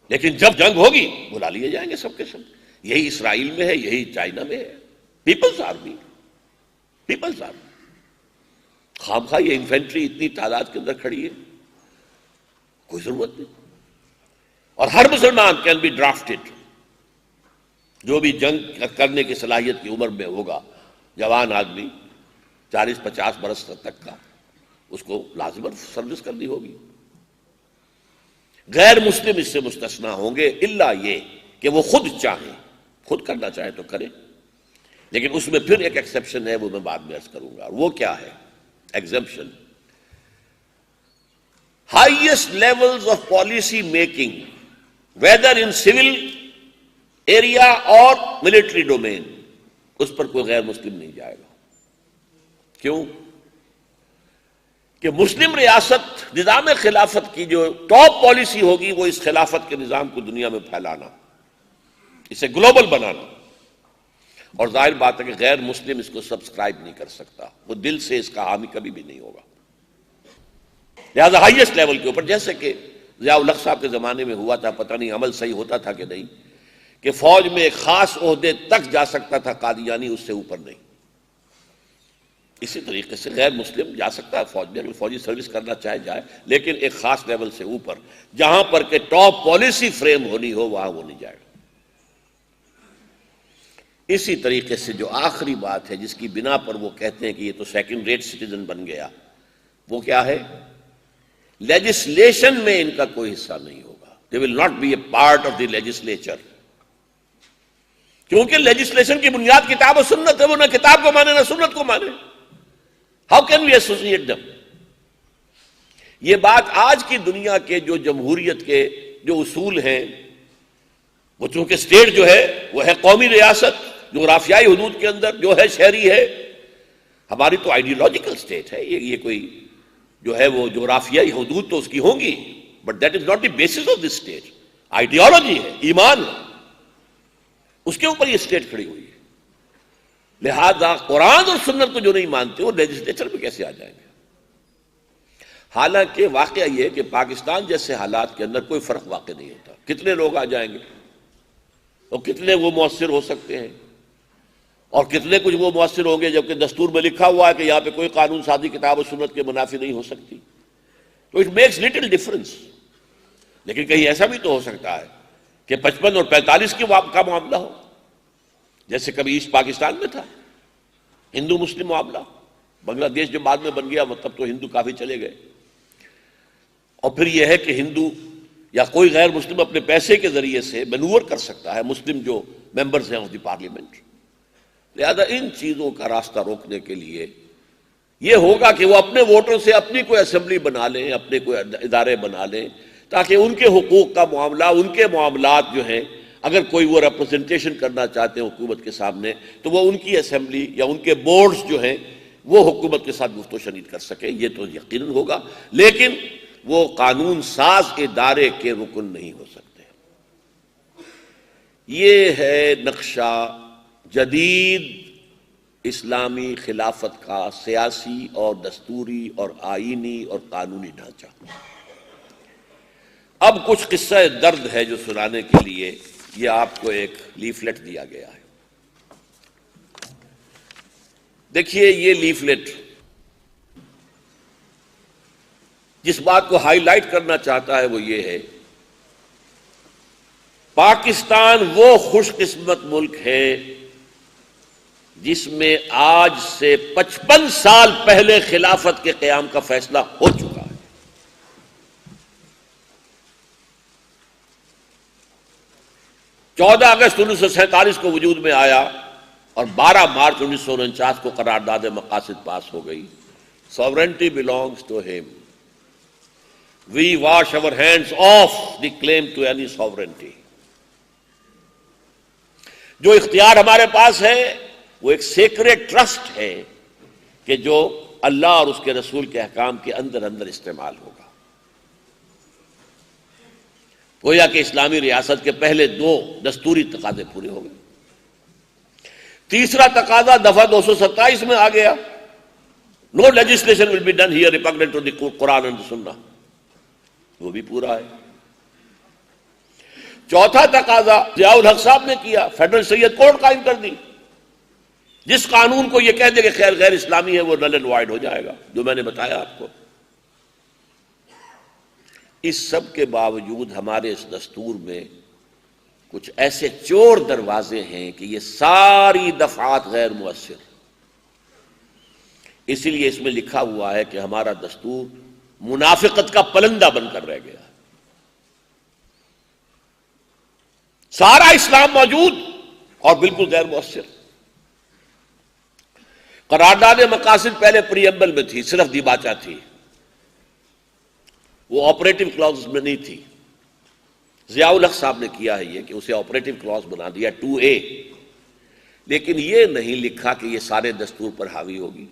لیکن جب جنگ ہوگی بلا لیے جائیں گے سب کے سب. یہی اسرائیل میں ہے، یہی چائنا میں ہے. People's army, people's army. خام خواہ یہ انفینٹری اتنی تعداد کے اندر کھڑی ہے، کوئی ضرورت نہیں. اور ہر مسلمان کین بی ڈرافٹڈ، جو بھی جنگ کرنے کی صلاحیت کی عمر میں ہوگا، جوان آدمی 40-50 برس تک کا، اس کو لازماً سروس کرنی ہوگی. غیر مسلم اس سے مستثنا ہوں گے، الا یہ کہ وہ خود چاہیں، خود کرنا چاہے تو کرے. لیکن اس میں پھر ایک ایکسیپشن ہے، وہ میں بعد میں عرض کروں گا. وہ کیا ہے exemption? Highest levels of policy making whether in civil area اور ملٹری ڈومین، اس پر کوئی غیر مسلم نہیں جائے گا. کیوں؟ کہ مسلم ریاست نظام خلافت کی جو ٹاپ پالیسی ہوگی وہ اس خلافت کے نظام کو دنیا میں پھیلانا، اسے گلوبل بنانا. اور ظاہر بات ہے کہ غیر مسلم اس کو سبسکرائب نہیں کر سکتا، وہ دل سے اس کا حامی کبھی بھی نہیں ہوگا. لہذا ہائیسٹ لیول کے اوپر، جیسے کہ ضیاء الحق صاحب کے زمانے میں ہوا تھا، پتہ نہیں عمل صحیح ہوتا تھا کہ نہیں، کہ فوج میں ایک خاص عہدے تک جا سکتا تھا قادیانی، اس سے اوپر نہیں. اسی طریقے سے غیر مسلم جا سکتا ہے فوج میں، اگر فوجی سروس کرنا چاہے جائے، لیکن ایک خاص لیول سے اوپر جہاں پر کہ ٹاپ پالیسی فریم ہونی ہو وہاں وہ نہیں جائے گا. اسی طریقے سے جو آخری بات ہے جس کی بنا پر وہ کہتے ہیں کہ یہ تو سیکنڈ ریٹ سٹیزن بن گیا، وہ کیا ہے؟ لیجسلیشن میں ان کا کوئی حصہ نہیں ہوگا. They will not be a part of the legislature, کیونکہ لیجسلیشن کی بنیاد کتاب و سنت ہے. وہ نہ کتاب کو مانے نہ سنت کو مانے. ہاؤ کین وی ایسوسیٹ دم؟ یہ بات آج کی دنیا کے جو جمہوریت کے جو اصول ہیں، وہ چونکہ اسٹیٹ جو ہے وہ ہے قومی ریاست جغرافیائی حدود کے اندر جو ہے شہری ہے. ہماری تو آئیڈیولوجیکل اسٹیٹ ہے، یہ کوئی جو ہے وہ جغرافیائی حدود تو اس کی ہوں گی، but that is not the basis of this state. Ideology ہے، ایمان ہے، اس کے اوپر یہ اسٹیٹ کھڑی ہوئی ہے. لہذا قرآن اور سنت کو جو نہیں مانتے وہ لیجسلیچر میں کیسے آ جائیں گے؟ حالانکہ واقعہ یہ کہ پاکستان جیسے حالات کے اندر کوئی فرق واقع نہیں ہوتا. کتنے لوگ آ جائیں گے اور کتنے وہ مؤثر ہو سکتے ہیں، اور کتنے کچھ وہ مؤثر ہوں گے جبکہ دستور میں لکھا ہوا ہے کہ یہاں پہ کوئی قانون سازی کتاب و سنت کے منافی نہیں ہو سکتی. تو اٹ میکس لٹل ڈفرنس. لیکن کہیں ایسا بھی تو ہو سکتا ہے کہ 55 اور 45 کا معاملہ ہو، جیسے کبھی ایسٹ پاکستان میں تھا ہندو مسلم معاملہ. بنگلہ دیش جو بعد میں بن گیا تب تو ہندو کافی چلے گئے. اور پھر یہ ہے کہ ہندو یا کوئی غیر مسلم اپنے پیسے کے ذریعے سے مینور کر سکتا ہے مسلم جو ممبرز ہیں آف دی پارلیمنٹ. لہذا ان چیزوں کا راستہ روکنے کے لیے یہ ہوگا کہ وہ اپنے ووٹوں سے اپنی کوئی اسمبلی بنا لیں، اپنے کوئی ادارے بنا لیں، تاکہ ان کے حقوق کا معاملہ، ان کے معاملات جو ہیں، اگر کوئی وہ ریپرزنٹیشن کرنا چاہتے ہیں حکومت کے سامنے تو وہ ان کی اسمبلی یا ان کے بورڈز جو ہیں وہ حکومت کے ساتھ گفت و شنید کر سکے. یہ تو یقیناً ہوگا، لیکن وہ قانون ساز ادارے کے رکن نہیں ہو سکتے. یہ ہے نقشہ جدید اسلامی خلافت کا سیاسی اور دستوری اور آئینی اور قانونی ڈھانچہ. اب کچھ قصہ درد ہے جو سنانے کے لیے یہ آپ کو ایک لیفلیٹ دیا گیا ہے. دیکھیے یہ لیفلیٹ جس بات کو ہائی لائٹ کرنا چاہتا ہے وہ یہ ہے، پاکستان وہ خوش قسمت ملک ہے جس میں آج سے 55 سال پہلے خلافت کے قیام کا فیصلہ ہو چکا ہے. چودہ اگست 1947 کو وجود میں آیا اور 12 مارچ 1949 کو قرارداد مقاصد پاس ہو گئی. Sovereignty belongs to him. We wash our hands off the claim to any sovereignty. جو اختیار ہمارے پاس ہے وہ ایک سیکریٹ ٹرسٹ ہے کہ جو اللہ اور اس کے رسول کے احکام کے اندر اندر استعمال ہوگا. گویا کہ اسلامی ریاست کے پہلے 2 دستوری تقاضے پورے ہو گئے. تیسرا تقاضا دفعہ 227 میں آ گیا، No legislation will be done here repugnant to the Quran and the Sunnah. وہ بھی پورا ہے. چوتھا تقاضا ضیاء الحق صاحب نے کیا، فیڈرل شریعت کورٹ قائم کر دی، جس قانون کو یہ کہہ دے کہ خیر غیر اسلامی ہے وہ نل اینڈ وائڈ ہو جائے گا، جو میں نے بتایا آپ کو۔ اس سب کے باوجود ہمارے اس دستور میں کچھ ایسے چور دروازے ہیں کہ یہ ساری دفعات غیر مؤثر، اسی لیے اس میں لکھا ہوا ہے کہ ہمارا دستور منافقت کا پلندہ بن کر رہ گیا۔ سارا اسلام موجود اور بالکل غیر مؤثر۔ قرارداد مقاصد پہلے پریمبل میں تھی، صرف دیباچہ تھی، وہ آپریٹو کلاز میں نہیں تھی۔ ضیاء الحق صاحب نے کیا ہے یہ کہ اسے آپریٹو کلاز بنا دیا 2A، لیکن یہ نہیں لکھا کہ یہ سارے دستور پر حاوی ہوگی،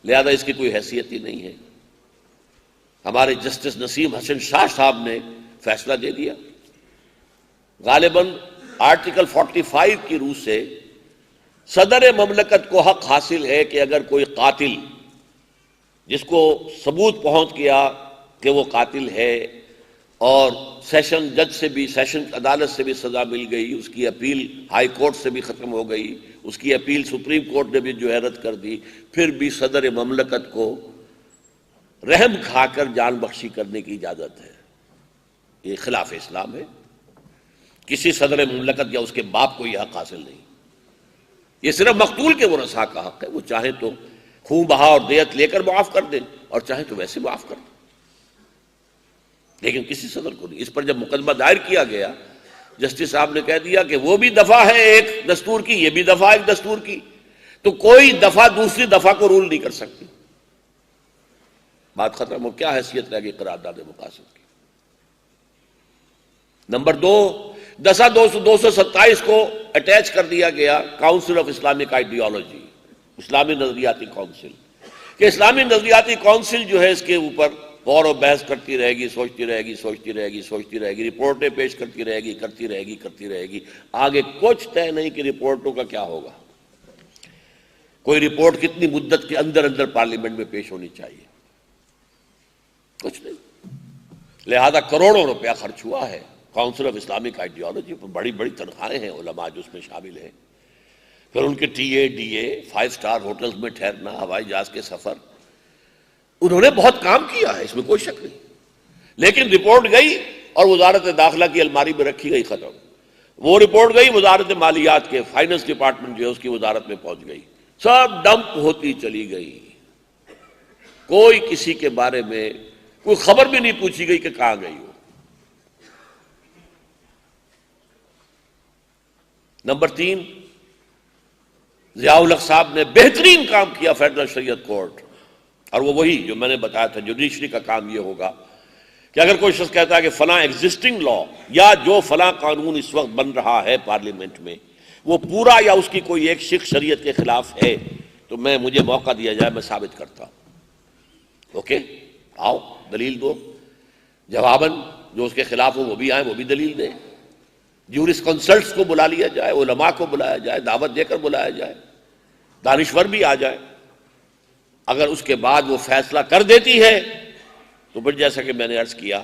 لہذا اس کی کوئی حیثیت ہی نہیں ہے۔ ہمارے جسٹس نسیم حسن شاہ صاحب نے فیصلہ دے دیا، غالباً آرٹیکل 45 کی روح سے صدر مملکت کو حق حاصل ہے کہ اگر کوئی قاتل جس کو ثبوت پہنچ گیا کہ وہ قاتل ہے اور سیشن جج سے بھی، سیشن عدالت سے بھی سزا مل گئی، اس کی اپیل ہائی کورٹ سے بھی ختم ہو گئی، اس کی اپیل سپریم کورٹ نے بھی جو ہے رد کر دی، پھر بھی صدر مملکت کو رحم کھا کر جان بخشی کرنے کی اجازت ہے۔ یہ خلاف اسلام ہے، کسی صدر مملکت یا اس کے باپ کو یہ حق حاصل نہیں، یہ صرف مقتول کے ورثاء کا حق ہے، وہ چاہے تو خون بہا اور دیت لے کر معاف کر دیں اور چاہے تو ویسے معاف کر دیں، لیکن کسی صدر کو نہیں۔ اس پر جب مقدمہ دائر کیا گیا، جسٹس صاحب نے کہہ دیا کہ وہ بھی دفعہ ہے ایک دستور کی، یہ بھی دفعہ ایک دستور کی، تو کوئی دفعہ دوسری دفعہ کو رول نہیں کر سکتی۔ بات ختم ہو، کیا حیثیت رہ گئی قرارداد مقاصد کی؟ نمبر 2، 227 کو اٹیچ کر دیا گیا کاؤنسل آف اسلامک آئیڈیالوجی، اسلامی نظریاتی کونسل، کہ اسلامی نظریاتی کونسل جو ہے اس کے اوپر غور و بحث کرتی رہے گی، سوچتی رہے گی، سوچتی رہے گی، سوچتی رہے گی، رپورٹیں پیش کرتی رہے گی، کرتی رہے گی، کرتی رہے گی، آگے کچھ طے نہیں کہ رپورٹوں کا کیا ہوگا، کوئی رپورٹ کتنی مدت کے اندر اندر پارلیمنٹ میں پیش ہونی چاہیے، کچھ نہیں۔ لہذا کروڑوں روپیہ خرچ ہوا ہے کاؤنسل آف اسلامک آئیڈیالوجی پر، بڑی بڑی تنخواہیں ہیں علماء جو اس میں شامل ہیں، پھر ان کے ٹی اے 5 اسٹار ہوٹلز میں ٹھہرنا، ہوائی جہاز کے سفر، انہوں نے بہت کام کیا ہے، اس میں کوئی شک نہیں، لیکن رپورٹ گئی اور وزارت داخلہ کی الماری میں رکھی گئی، ختم۔ وہ رپورٹ گئی وزارت مالیات کے، فائنانس ڈپارٹمنٹ جو ہے اس کی وزارت میں پہنچ گئی، سب ڈمپ ہوتی چلی گئی، کوئی کسی کے بارے میں کوئی خبر بھی نہیں پوچھی گئی کہ کہاں گئی ہو۔ نمبر 3، ضیاء الحق صاحب نے بہترین کام کیا فیڈرل شریعت کورٹ، اور وہ وہی جو میں نے بتایا تھا، جوڈیشری کا کام یہ ہوگا کہ اگر کوئی شخص کہتا ہے کہ فلاں ایگزسٹنگ لا یا جو فلاں قانون اس وقت بن رہا ہے پارلیمنٹ میں وہ پورا یا اس کی کوئی ایک شق شریعت کے خلاف ہے، تو مجھے موقع دیا جائے، میں ثابت کرتا ہوں۔ اوکے، آؤ دلیل دو، جواباً جو اس کے خلاف ہو وہ بھی آئیں، وہ بھی دلیل دیں، جورس کنسلٹس کو بلا لیا جائے، علماء کو بلایا جائے، دعوت دے کر بلایا جائے، دانشور بھی آ جائے۔ اگر اس کے بعد وہ فیصلہ کر دیتی ہے تو پھر جیسا کہ میں نے عرض کیا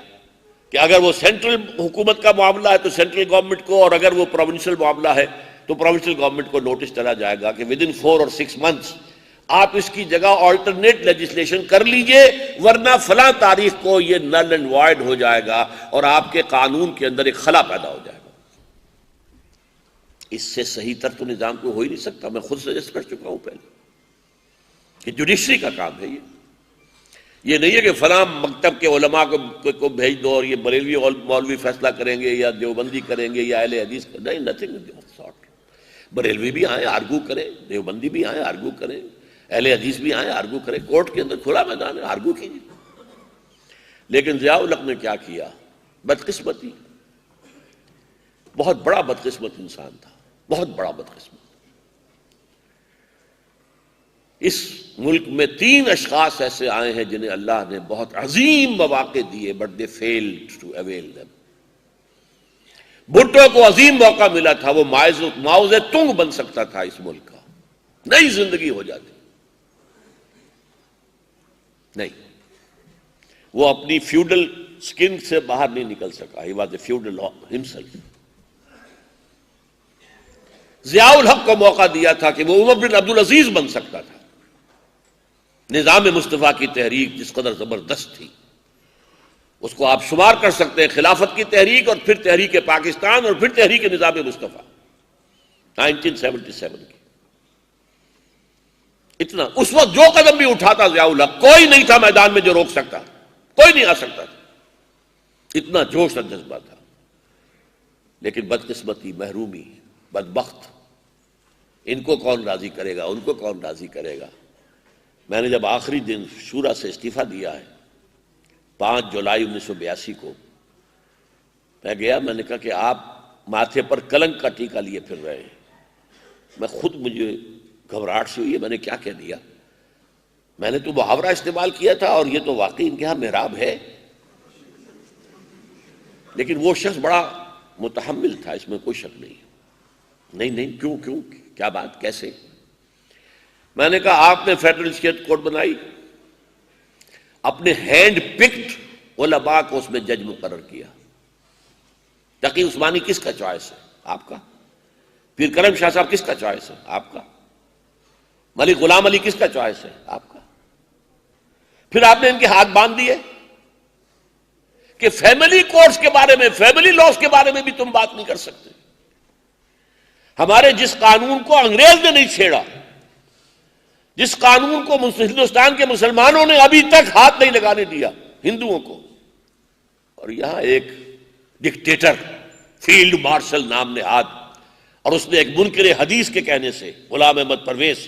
کہ اگر وہ سینٹرل حکومت کا معاملہ ہے تو سینٹرل گورنمنٹ کو، اور اگر وہ پروونشل معاملہ ہے تو پروونشل گورنمنٹ کو نوٹس چلا جائے گا کہ ود ان 4 اور 6 months آپ اس کی جگہ آلٹرنیٹ لیجسلیشن کر لیجئے، ورنہ فلاں تاریخ کو یہ نل اینڈ وائڈ ہو جائے گا اور آپ کے قانون کے اندر ایک خلا پیدا ہو جائے گا۔ اس سے صحیح تر تو نظام کو ہو ہی نہیں سکتا، میں خود سجیسٹ کر چکا ہوں پہلے کہ جوڈیشری کا کام ہے یہ نہیں ہے کہ فلاں مکتب کے علماء کو بھیج دو اور یہ بریلوی مولوی فیصلہ کریں گے یا دیوبندی کریں گے یا اہل حدیث، نہیں، نتھنگ سارٹ۔ بریلوی بھی آئیں آرگو کریں، دیوبندی بھی آئیں آرگو کریں، اہل حدیث بھی آئیں آرگو کریں، کورٹ کے اندر کھلا میدان ہے، آرگو کیجیے۔ لیکن ضیاء الحق نے کیا کیا؟ بدقسمتی، بہت بڑا بدقسمت انسان تھا، بہت بڑا بدقسمت۔ اس ملک میں 3 اشخاص ایسے آئے ہیں جنہیں اللہ نے بہت عظیم مواقع دیے، but they failed to avail them۔ Bhutto کو عظیم موقع ملا تھا، وہ ماؤ زے تونگ بن سکتا تھا اس ملک کا، نئی زندگی ہو جاتی، نہیں، وہ اپنی فیوڈل سکن سے باہر نہیں نکل سکا. He was a feudal himself. Zia الحق کو موقع دیا تھا کہ وہ عمر بن عبدالعزیز بن سکتا تھا. نظام مصطفیٰ کی تحریک جس قدر زبردست تھی اس کو آپ شمار کر سکتے ہیں خلافت کی تحریک، اور پھر تحریک پاکستان، اور پھر تحریک نظام مصطفیٰ 1977 کی. اتنا اس وقت جو قدم بھی اٹھاتا ضیاء الحق، کوئی نہیں تھا میدان میں جو روک سکتا، کوئی نہیں آ سکتا تھا. اتنا جوش اور جذبہ تھا. لیکن بدقسمتی، محرومی، بدبخت، ان کو کون راضی کرے گا، ان کو کون راضی کرے گا. میں نے جب آخری دن شورا سے استعفیٰ دیا ہے 5 جولائی 1982 کو، میں گیا، میں نے کہا کہ آپ ماتھے پر کلنک کا ٹیکہ لیے پھر رہے ہیں. میں خود مجھے گھبراہٹ سے ہوئی ہے، میں نے کیا کہہ دیا. میں نے تو محاورہ استعمال کیا تھا اور یہ تو واقعی ان کے ہاں محراب ہے. لیکن وہ شخص بڑا متحمل تھا، اس میں کوئی شک نہیں. نہیں کیوں کیا بات، کیسے؟ میں نے کہا آپ نے فیڈرل اسٹیٹ کورٹ بنائی، اپنے ہینڈ پکڈ علماء کو اس میں جج مقرر کیا. تقی عثمانی کس کا چوائس ہے؟ آپ کا. پیر کرم شاہ صاحب کس کا چوائس ہے؟ آپ کا. ملک غلام علی کس کا چوائس ہے؟ آپ کا. پھر آپ نے ان کے ہاتھ باندھ دیے کہ فیملی کورٹس کے بارے میں، فیملی لاز کے بارے میں بھی تم بات نہیں کر سکتے. ہمارے جس قانون کو انگریز نے نہیں چھیڑا، جس قانون کو ہندوستان کے مسلمانوں نے ابھی تک ہاتھ نہیں لگانے دیا ہندوؤں کو، اور یہاں ایک ڈکٹیٹر فیلڈ مارشل نام نہاد، اور اس نے ایک منکر حدیث کے کہنے سے، غلام احمد پرویز،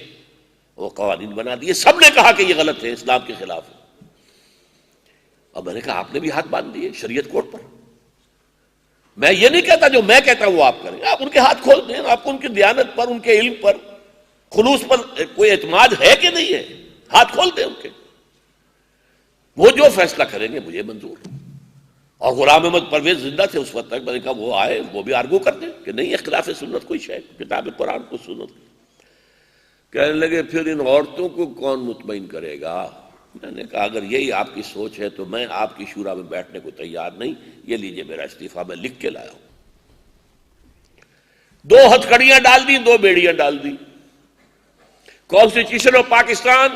وہ قوانین بنا دیے. سب نے کہا کہ یہ غلط ہے، اسلام کے خلاف ہے. اور میں نے کہا آپ نے بھی ہاتھ باندھ دیے شریعت کورٹ پر. میں یہ نہیں کہتا جو میں کہتا ہوں وہ آپ کریں، آپ ان کے ہاتھ کھول دیں. آپ کو ان کی دیانت پر، ان کے علم پر، خلوص پر کوئی اعتماد ہے کہ نہیں ہے؟ ہاتھ کھول دیں ان کے. وہ جو فیصلہ کریں گے مجھے منظور. اور غلام احمد پرویز زندہ تھے اس وقت تک. میں نے کہا وہ آئے، وہ بھی آرگو کر دیں کہ نہیں یہ خلاف سنت کوئی شے، کتاب قرآن کو سنت. کہنے لگے پھر ان عورتوں کو کون مطمئن کرے گا؟ میں نے کہا اگر یہی آپ کی سوچ ہے تو میں آپ کی شورا میں بیٹھنے کو تیار نہیں. یہ لیجئے میرا استعفیٰ، میں لکھ کے لایا ہوں. 2 ہتھکڑیاں ڈال دی، 2 بیڑیاں ڈال دی. Constitution of Pakistan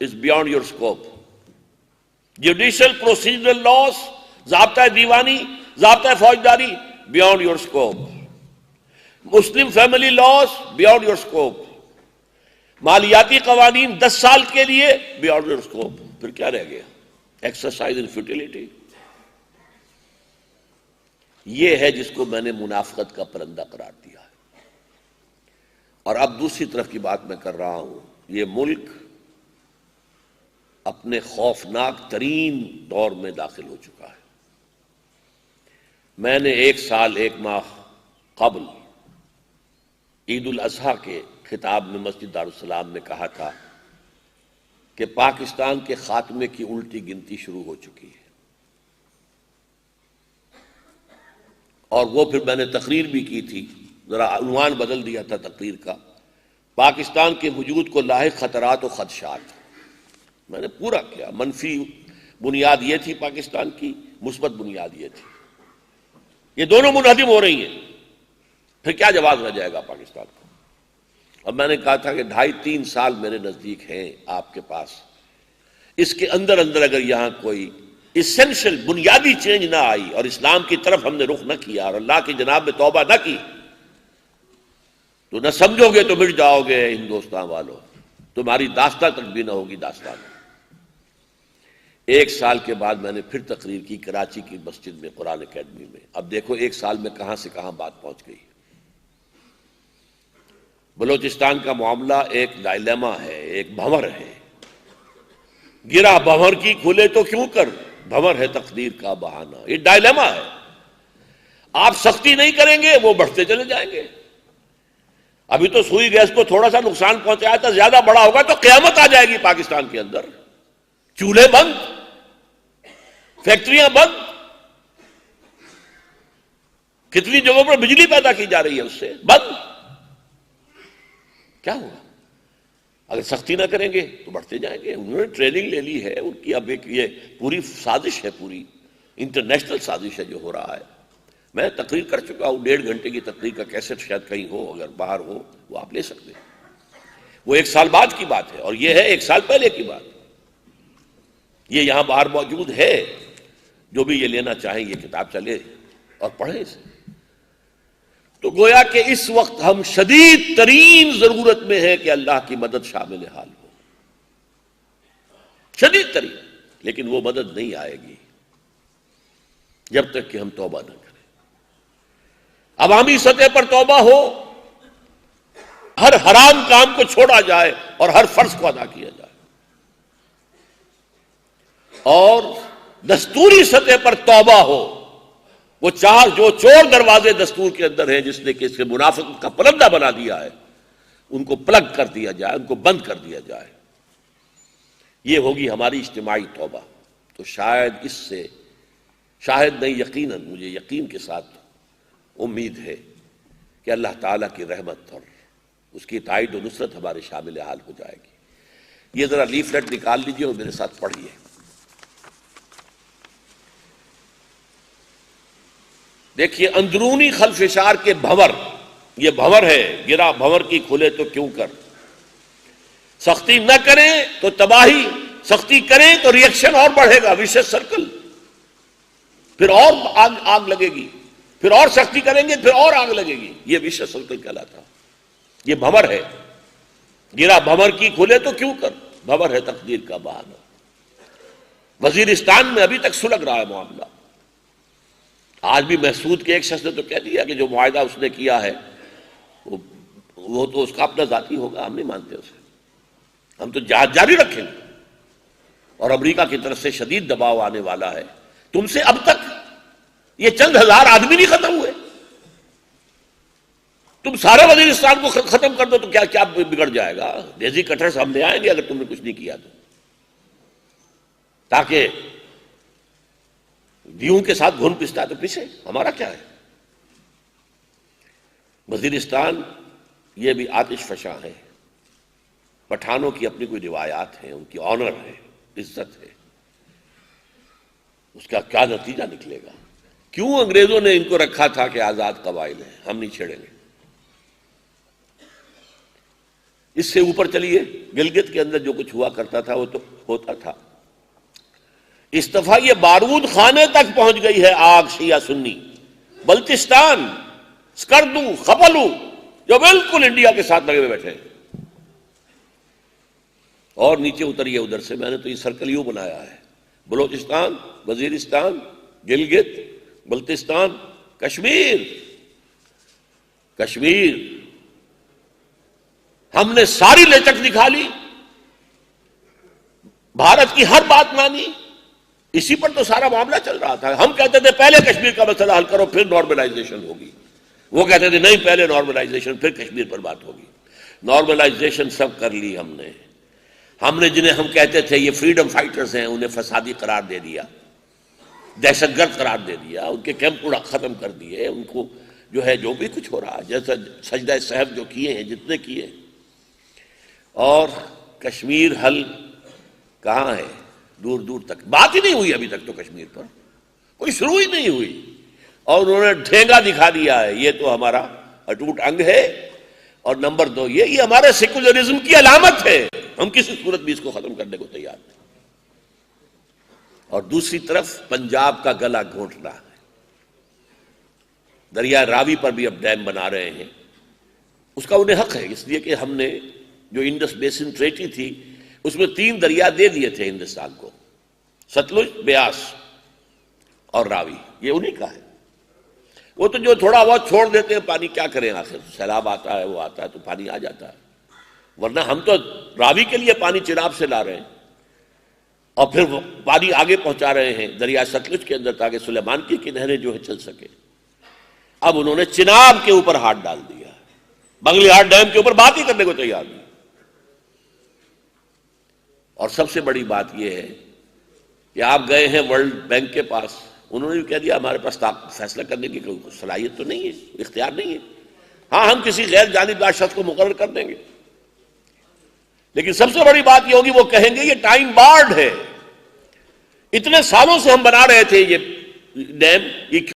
is beyond your scope. Judicial procedural laws, ضابطہ دیوانی، ضابطہ فوجداری، beyond your scope. Muslim family laws, beyond your scope. مالیاتی قوانین 10 سال کے لیے beyond your scope. پھر کیا رہ گیا؟ Exercise in futility. یہ ہے جس کو میں نے منافقت کا پرندہ قرار دیا ہے. اور اب دوسری طرف کی بات میں کر رہا ہوں. یہ ملک اپنے خوفناک ترین دور میں داخل ہو چکا ہے. میں نے 1 سال 1 ماہ قبل عید الاضحیٰ کے خطاب میں مسجد دارالسلام میں کہا تھا کہ پاکستان کے خاتمے کی الٹی گنتی شروع ہو چکی ہے. اور وہ پھر میں نے تقریر بھی کی تھی، ذرا عنوان بدل دیا تھا تقریر کا، پاکستان کے وجود کو لاحق خطرات و خدشات. میں نے پورا کیا. منفی بنیاد یہ تھی پاکستان کی، مثبت بنیاد یہ تھی. یہ دونوں منہدم ہو رہی ہیں. پھر کیا جواز رہ جائے گا پاکستان کو؟ اور میں نے کہا تھا کہ 2.5-3 سال میرے نزدیک ہیں آپ کے پاس. اس کے اندر اگر یہاں کوئی اسینشل بنیادی چینج نہ آئی اور اسلام کی طرف ہم نے رخ نہ کیا اور اللہ کی جناب میں توبہ نہ کی، تو نہ سمجھو گے تو مٹ جاؤ گے ہندوستان والوں. تمہاری داستان تک بھی نہ ہوگی داستان. 1 سال کے بعد میں نے پھر تقریر کی کراچی کی مسجد میں، قرآن اکیڈمی میں. اب دیکھو 1 سال میں کہاں سے کہاں بات پہنچ گئی. بلوچستان کا معاملہ ایک ڈائلیما ہے، ایک بھنور ہے. گرا بھنور کی کھلے تو کیوں کر، بھنور ہے تقدیر کا بہانہ. یہ ڈائلیما ہے. آپ سختی نہیں کریں گے وہ بڑھتے چلے جائیں گے. ابھی تو سوئی گیس کو تھوڑا سا نقصان پہنچایا تھا، زیادہ بڑا ہوگا تو قیامت آ جائے گی پاکستان کے اندر. چولہے بند، فیکٹریاں بند، کتنی جگہوں پر بجلی پیدا کی جا رہی ہے اس سے بند. کیا ہوگا اگر سختی نہ کریں گے؟ تو بڑھتے جائیں گے. انہوں نے ٹریننگ لے لی ہے ان کی. اب ایک یہ پوری سازش ہے پوری انٹرنیشنل سازش ہے جو ہو رہا ہے. میں تقریر کر چکا ہوں، 1.5 گھنٹے کی تقریر کا کیسٹ شاید کہیں ہو، اگر باہر ہو وہ آپ لے سکتے ہیں. وہ 1 سال بعد کی بات ہے اور یہ ہے 1 سال پہلے کی بات. یہ یہاں باہر موجود ہے، جو بھی یہ لینا چاہیں یہ کتاب چلے اور پڑھیں اسے. تو گویا کہ اس وقت ہم شدید ترین ضرورت میں ہیں کہ اللہ کی مدد شامل حال ہو، شدید ترین. لیکن وہ مدد نہیں آئے گی جب تک کہ ہم توبہ نہ کریں. عوامی سطح پر توبہ ہو، ہر حرام کام کو چھوڑا جائے اور ہر فرض کو ادا کیا جائے، اور دستوری سطح پر توبہ ہو. وہ جو چور دروازے دستور کے اندر ہیں جس نے کہ اس کے منافقت کا پلندہ بنا دیا ہے، ان کو پلگ کر دیا جائے، ان کو بند کر دیا جائے. یہ ہوگی ہماری اجتماعی توبہ. تو شاید اس سے، شاید نہیں یقیناً، مجھے یقین کے ساتھ امید ہے کہ اللہ تعالیٰ کی رحمت اور اس کی تائید و نصرت ہمارے شامل حال ہو جائے گی. یہ ذرا لیفلیٹ نکال لیجئے اور میرے ساتھ پڑھیے. دیکھیے، اندرونی خلفشار کے بھنور، یہ بھنور ہے، گرا بھنور کی کھلے تو کیوں کر. سختی نہ کریں تو تباہی، سختی کریں تو ریئیکشن اور بڑھے گا، ویشس سرکل. پھر اور آگ لگے گی، پھر اور سختی کریں گے، پھر اور آگ لگے گی. یہ ویشس سرکل کہلاتا. یہ بھنور ہے، گرا بھنور کی کھلے تو کیوں کر. بھنور ہے تقدیر کا بہانہ. وزیرستان میں ابھی تک سلگ رہا ہے معاملہ. آج بھی محسود کے ایک شخص نے تو کہہ دیا کہ جو معاہدہ اس نے کیا ہے وہ تو اس کا اپنا ذاتی ہوگا، ہم نہیں مانتے اسے، ہم تو جہاد جاری رکھیں گے. اور امریکہ کی طرف سے شدید دباؤ آنے والا ہے. تم سے اب تک یہ چند ہزار آدمی نہیں ختم ہوئے، تم سارے وزیرستان کو ختم کر دو تو کیا کیا بگڑ جائے گا. ڈیزی کٹرز ہم لے آئیں گے اگر تم نے کچھ نہیں کیا تو، تاکہ دیوں کے ساتھ گھن پستا ہے تو پیچھے ہمارا کیا ہے. وزیرستان یہ بھی آتش فشاں ہے. پٹھانوں کی اپنی کوئی روایات ہیں، ان کی آنر ہے، عزت ہے. اس کا کیا نتیجہ نکلے گا. کیوں انگریزوں نے ان کو رکھا تھا کہ آزاد قبائل ہیں، ہم نہیں چھیڑیں گے. اس سے اوپر چلیے، گلگت کے اندر جو کچھ ہوا کرتا تھا وہ تو ہوتا تھا. اس دفعہ یہ بارود خانے تک پہنچ گئی ہے آگ شیعہ سنی. بلتستان، سکردو، خپلو جو بالکل انڈیا کے ساتھ لگے ہوئے بیٹھے ہیں. اور نیچے اتریے ادھر سے، میں نے تو یہ سرکل یوں بنایا ہے: بلوچستان، وزیرستان، گلگت، بلتستان، کشمیر. کشمیر ہم نے ساری لچک دکھا لی، بھارت کی ہر بات مانی. اسی پر تو سارا معاملہ چل رہا تھا. ہم کہتے تھے پہلے کشمیر کا مسئلہ حل کرو پھر نارملائزیشن ہوگی. وہ کہتے تھے نہیں، پہلے نارملائزیشن پھر کشمیر پر بات ہوگی. نارملائزیشن سب کر لی ہم نے. جنہیں ہم کہتے تھے یہ فریڈم فائٹرز ہیں، انہیں فسادی قرار دے دیا، دہشت گرد قرار دے دیا، ان کے کیمپ ختم کر دیے. ان کو جو ہے جو بھی کچھ ہو رہا، جیسا سجدہ صحب جو کیے ہیں، جتنے کیے. اور کشمیر حل کہاں ہے؟ دور دور تک بات ہی نہیں ہوئی ابھی تک. تو کشمیر پر کوئی شروع ہی نہیں ہوئی، اور انہوں نے ٹھینگا دکھا دیا ہے. یہ تو ہمارا اٹوٹ انگ ہے. اور نمبر 2، یہ ہمارے سیکولرزم کی علامت ہے. ہم کسی صورت بھی اس کو ختم کرنے کو تیار نہیں. اور دوسری طرف پنجاب کا گلا گھونٹ رہا ہے. دریا راوی پر بھی اب ڈیم بنا رہے ہیں. اس کا انہیں حق ہے، اس لیے کہ ہم نے جو انڈس بیسن ٹریٹی تھی اس میں 3 دریا دے دیے تھے ہندوستان کو، ستلج، بیاس اور راوی. یہ انہی کا ہے. وہ تو جو تھوڑا بہت چھوڑ دیتے ہیں پانی، کیا کریں، آخر سیلاب آتا ہے، وہ آتا ہے تو پانی آ جاتا ہے. ورنہ ہم تو راوی کے لیے پانی چناب سے لا رہے ہیں اور پھر وہ پانی آگے پہنچا رہے ہیں دریا ستلج کے اندر تاکہ سلیمان کی نہریں جو ہے چل سکے. اب انہوں نے چناب کے اوپر ہاتھ ڈال دیا، بنگلی ہاٹ ڈیم کے اوپر بات ہی کرنے کو تیار نہیں. اور سب سے بڑی بات یہ ہے کہ آپ گئے ہیں ورلڈ بینک کے پاس، انہوں نے بھی کہہ دیا ہمارے پاس فیصلہ کرنے کی کوئی صلاحیت تو نہیں ہے، اختیار نہیں ہے. ہاں، ہم کسی غیر جانبدار شخص کو مقرر کر دیں گے، لیکن سب سے بڑی بات یہ ہوگی وہ کہیں گے یہ ٹائم بارڈ ہے. اتنے سالوں سے ہم بنا رہے تھے یہ ڈیم یہ